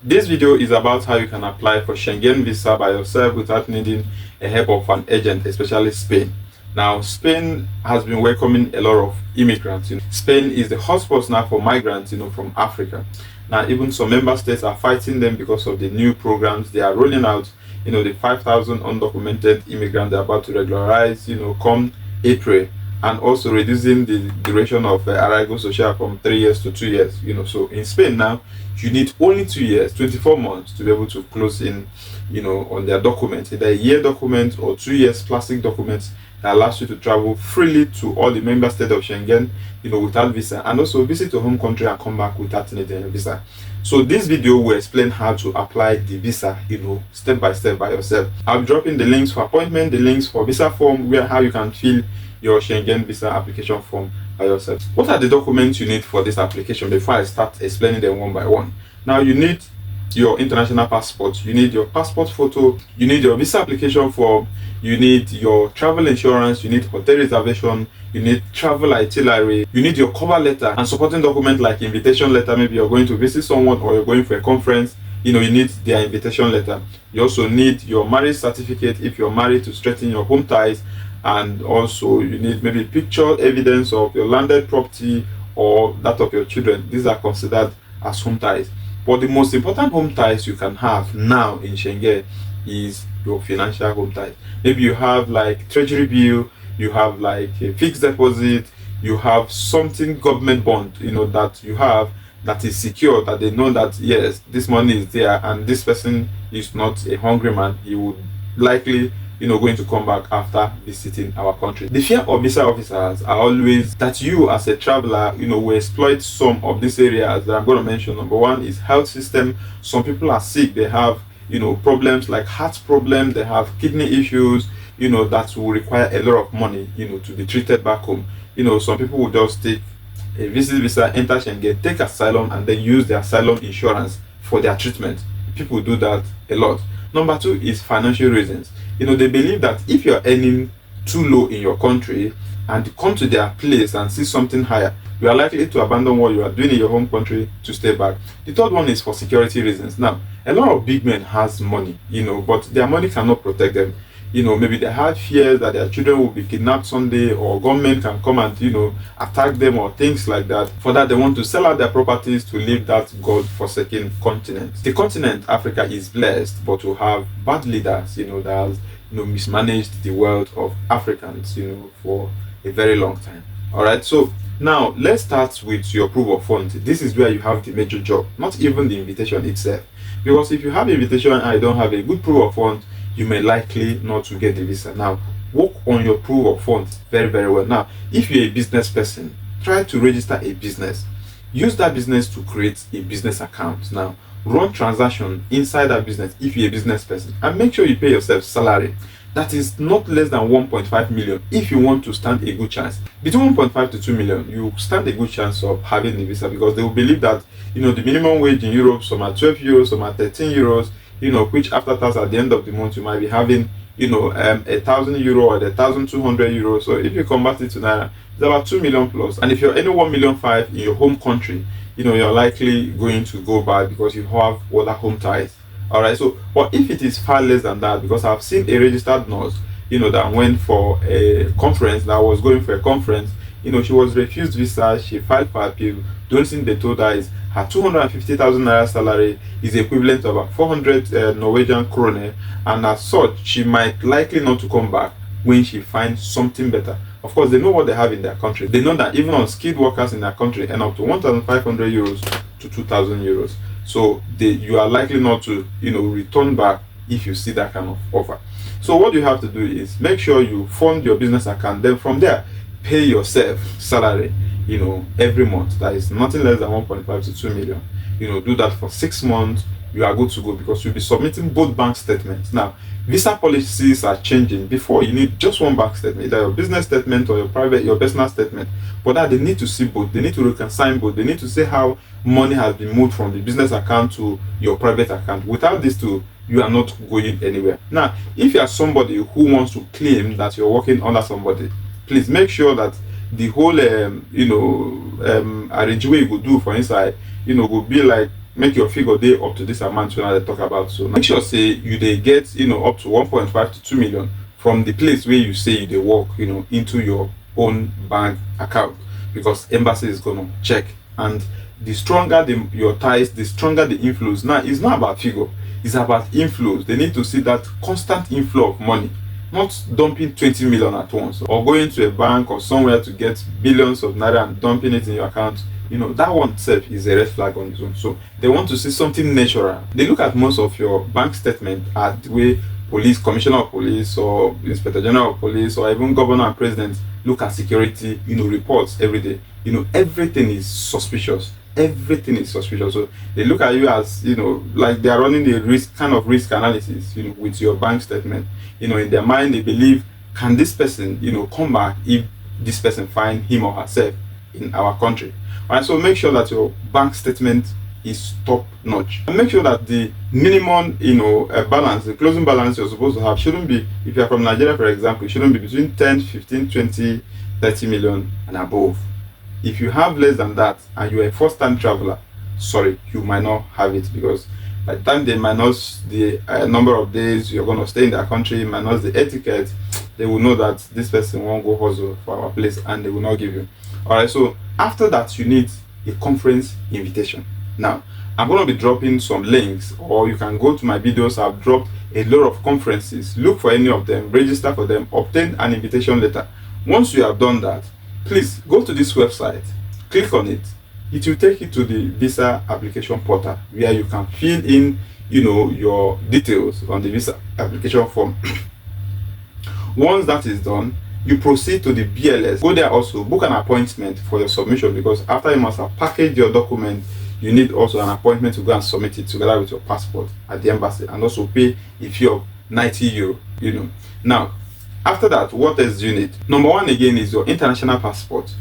This video is about how you can apply for Schengen visa by yourself without needing a help of an agent, especially Spain. Now, Spain has been welcoming a lot of immigrants. Spain is the hotspot now for migrants, from Africa. Now, even some member states are fighting them because of the new programs they are rolling out. The 5,000 undocumented immigrants they're about to regularize, come April, and also reducing the duration of Arraigo Social from 3 years to 2 years. So in Spain now, you need only 2 years, 24 months to be able to close in, on their documents, either a year document or 2 years plastic documents that allows you to travel freely to all the member states of Schengen, without visa, and also visit your home country and come back without needing a visa. So this video will explain how to apply the visa, step by step by yourself. I'll be dropping the links for appointment, the links for visa form, how you can fill your Schengen visa application form by yourself. What are the documents you need for this application before I start explaining them one by one? Now, you need your international passport, you need your passport photo, you need your visa application form, you need your travel insurance, you need hotel reservation, you need travel itinerary, you need your cover letter and supporting document like invitation letter. Maybe you're going to visit someone or you're going for a conference, you need their invitation letter. You also need your marriage certificate if you're married, to strengthen your home ties, and also you need maybe picture evidence of your landed property or that of your children. These are considered as home ties. But the most important home ties you can have now in Schengen is your financial home ties. Maybe you have like treasury bill, you have like a fixed deposit, you have something government bond, that you have that is secure, that they know that yes, this money is there and this person is not a hungry man. He would likely going to come back after visiting our country. The fear of visa officers are always that you as a traveler will exploit some of these areas that I'm going to mention. Number one is health system. Some people are sick, they have problems like heart problem, they have kidney issues, that will require a lot of money to be treated back home. Some people will just take a visit visa, enter Schengen, take asylum, and then use the asylum insurance for their treatment. People do that a lot. Number two is financial reasons. They believe that if you're earning too low in your country and you come to their place and see something higher, you are likely to abandon what you are doing in your home country to stay back. The third one is for security reasons. Now, a lot of big men has money, but their money cannot protect them. Maybe they have fears that their children will be kidnapped someday, or government can come and attack them or things like that. For that, they want to sell out their properties to leave that god-forsaken continent. The continent Africa is blessed, but to have bad leaders that has mismanaged the world of Africans for a very long time. All right, so now let's start with your proof of funds. This is where you have the major job, not even the invitation itself, because if you have invitation and you don't have a good proof of funds, you may likely not to get the visa. Now, work on your proof of funds very, very well. Now, if you're a business person, try to register a business. Use that business to create a business account. Now, run transaction inside that business if you're a business person, and make sure you pay yourself salary that is not less than 1.5 million if you want to stand a good chance. Between 1.5 to 2 million, you stand a good chance of having the visa, because they will believe that the minimum wage in Europe, some are 12 euros, some are 13 euros, which after tax at the end of the month you might be having 1,000 euro or 1,200 euros. So if you convert it to naira, it's about 2 million plus. And if you're earning 1,500,000 in your home country, you're likely going to go back because you have other home ties. All right, so but if it is far less than that, because I've seen a registered nurse that went for a conference, that was going for a conference, she was refused visa, she filed for appeal. The only thing they told her is her 250,000 naira salary is equivalent to about 400 Norwegian kroner, and as such, she might likely not to come back when she finds something better. Of course, they know what they have in their country. They know that even unskilled workers in their country earn up to 1,500 euros to 2,000 euros. So you are likely not to return back if you see that kind of offer. So what you have to do is make sure you fund your business account. Then from there, pay yourself salary every month. That is nothing less than 1.5 to 2 million. Do that for 6 months. You are good to go, because you'll be submitting both bank statements. Now, visa policies are changing. Before, you need just one bank statement, either your business statement or your personal statement. But now they need to see both. They need to reconcile both. They need to say how money has been moved from the business account to your private account. Without these two, you are not going anywhere. Now, if you are somebody who wants to claim that you're working under somebody, please make sure that the whole arrangement you could do for inside will be like make your figure day up to this amount when I talk about. So make sure say you they get up to 1.5 to 2 million from the place where you say they work into your own bank account, because embassy is gonna check. And the stronger your ties, the stronger the inflows. Now it's not about figure, it's about inflows. They need to see that constant inflow of money, not dumping 20 million at once or going to a bank or somewhere to get billions of naira and dumping it in your account. That one itself is a red flag on its own. So they want to see something natural. They look at most of your bank statement at the way police, commissioner of police or inspector general of police or even governor and president look at security reports every day. Everything is suspicious. Everything is suspicious. So they look at you as like they are running a risk risk analysis with your bank statement. In their mind they believe, can this person come back if this person find him or herself in our country? Alright, so make sure that your bank statement is top notch, and make sure that the minimum balance, the closing balance you're supposed to have shouldn't be, if you're from Nigeria for example, it shouldn't be between 10, 15, 20, 30 million and above. If you have less than that and you're a first-time traveler, sorry, you might not have it, because by the time they minus the number of days you're going to stay in their country, minus the etiquette, they will know that this person won't go hustle for our place and they will not give you. Alright, so after that you need a conference invitation. Now I'm going to be dropping some links, or you can go to my videos. I've dropped a lot of conferences. Look for any of them, register for them, obtain an invitation letter. Once you have done that, please go to this website, click on it. It will take you to the visa application portal where you can fill in your details on the visa application form. Once that is done, you proceed to the BLS. Go there, also book an appointment for your submission, because after you must have packaged your document, you need also an appointment to go and submit it together with your passport at the embassy, and also pay a fee of 90 euro. Now after that, what else do you need? Number one again is your international passport.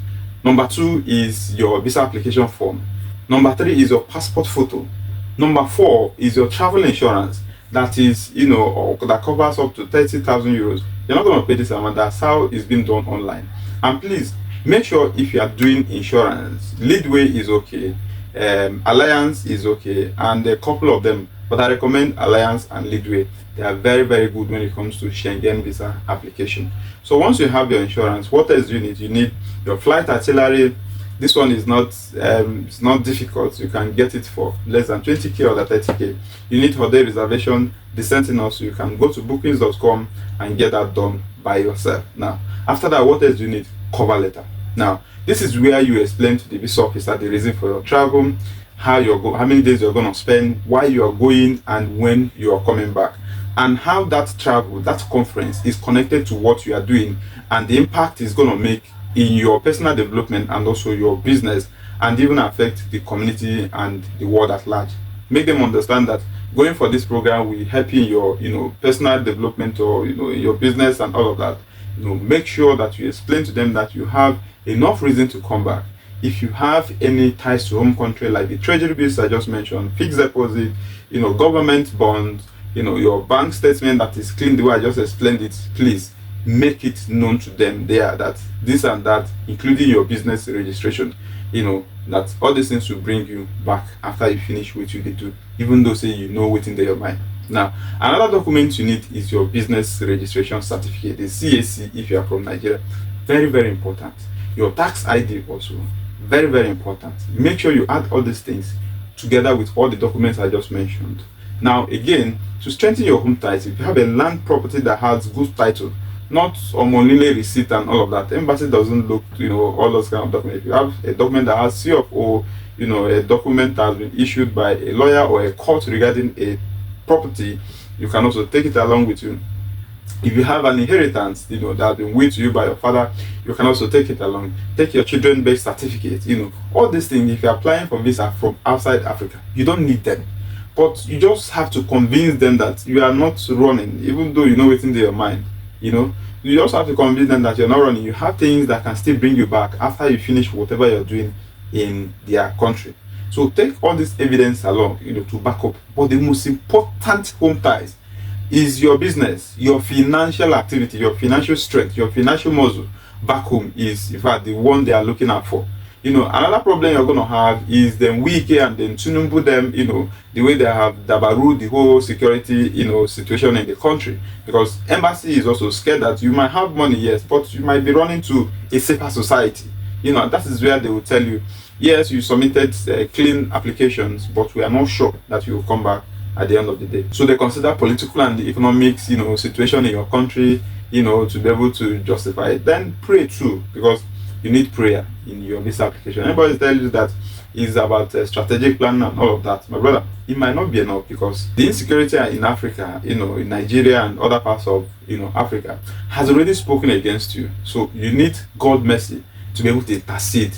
Number two is your visa application form. Number three is your passport photo. Number four is your travel insurance, that is that covers up to 30,000 euros. You're not going to pay this amount. That's how it's been done online. And please make sure, if you are doing insurance, Leadway is okay, Alliance is okay, and a couple of them, but I recommend Alliance and Leadway. They are very, very good when it comes to Schengen visa application. So once you have your insurance, what else do you need? You need your flight itinerary. This one is not it's not difficult. You can get it for less than 20k or 30k. You need hotel reservation, descending also. You can go to bookings.com and get that done by yourself. Now after that, what else do you need? Cover letter. Now this is where you explain to the visa officer the reason for your travel, how many days you're going to spend, why you are going, and when you are coming back, and how that travel, that conference is connected to what you are doing, and the impact is going to make in your personal development and also your business, and even affect the community and the world at large. Make them understand that going for this program will help you in your personal development, or in your business and all of that. Make sure that you explain to them that you have enough reason to come back. If you have any ties to home country, like the treasury bills I just mentioned, fixed deposit, government bonds, your bank statement that is clean the way I just explained it, please make it known to them there that this and that, including your business registration, that all these things will bring you back after you finish what you do, even though say what's in your mind. Now another document you need is your business registration certificate, the CAC, if you are from Nigeria. Very, very important. Your tax ID also, very, very important. Make sure you add all these things together with all the documents I just mentioned. Now again, to strengthen your home ties, if you have a land property that has good title, not only receipt and all of that, embassy doesn't look all those kind of documents. If you have a document that has C of O, a document that has been issued by a lawyer or a court regarding a property, you can also take it along with you. If you have an inheritance that has been willed to you by your father, you can also take it along. Take your children birth certificate, all these things. If you're applying for visa from outside Africa, you don't need them, but you just have to convince them that you are not running, even though it's in their mind. You just have to convince them that you're not running. You have things that can still bring you back after you finish whatever you're doing in their country. So take all this evidence along, to back up. But the most important home ties is your business, your financial activity, your financial strength, your financial muscle back home is, in fact, the one they are looking out for. Another problem you're going to have is them Wike and then Tunumbu them, the way they have dabaru the whole security, situation in the country. Because embassy is also scared that you might have money, yes, but you might be running to a safer society. That is where they will tell you, yes, you submitted clean applications, but we are not sure that you will come back at the end of the day. So they consider political and the economics, situation in your country, to be able to justify it. Then pray too, because you need prayer in your visa application. Anybody tell you that it's about strategic plan and all of that, my brother, it might not be enough, because the insecurity in Africa, in Nigeria and other parts of Africa has already spoken against you. So you need God mercy to be able to intercede,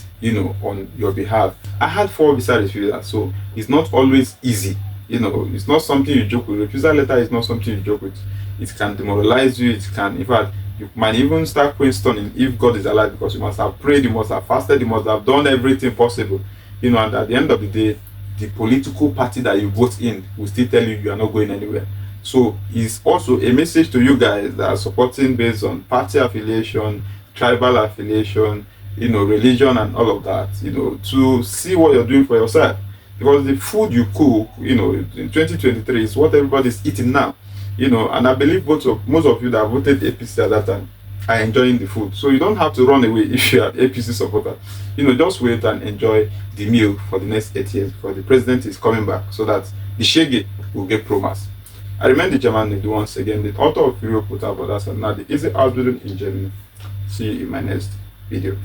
on your behalf. I had 4 visa refusals, so it's not always easy. It's not something you joke with. Refusal letter is not something you joke with. It can demoralize you. It can, in fact, you might even start questioning if God is alive, because you must have prayed, you must have fasted, you must have done everything possible. And at the end of the day, the political party that you vote in will still tell you are not going anywhere. So it's also a message to you guys that are supporting based on party affiliation, tribal affiliation, religion and all of that, to see what you're doing for yourself. Because the food you cook, in 2023 is what everybody's eating now. And I believe most of you that voted APC at that time are enjoying the food. So you don't have to run away if you are APC supporter. Just wait and enjoy the meal for the next 8 years, because the president is coming back, so that the Shege will get promised. I remain the German Nadu once again, the author of Europe without borders, and now the easy outbuilding in Germany. See you in my next video.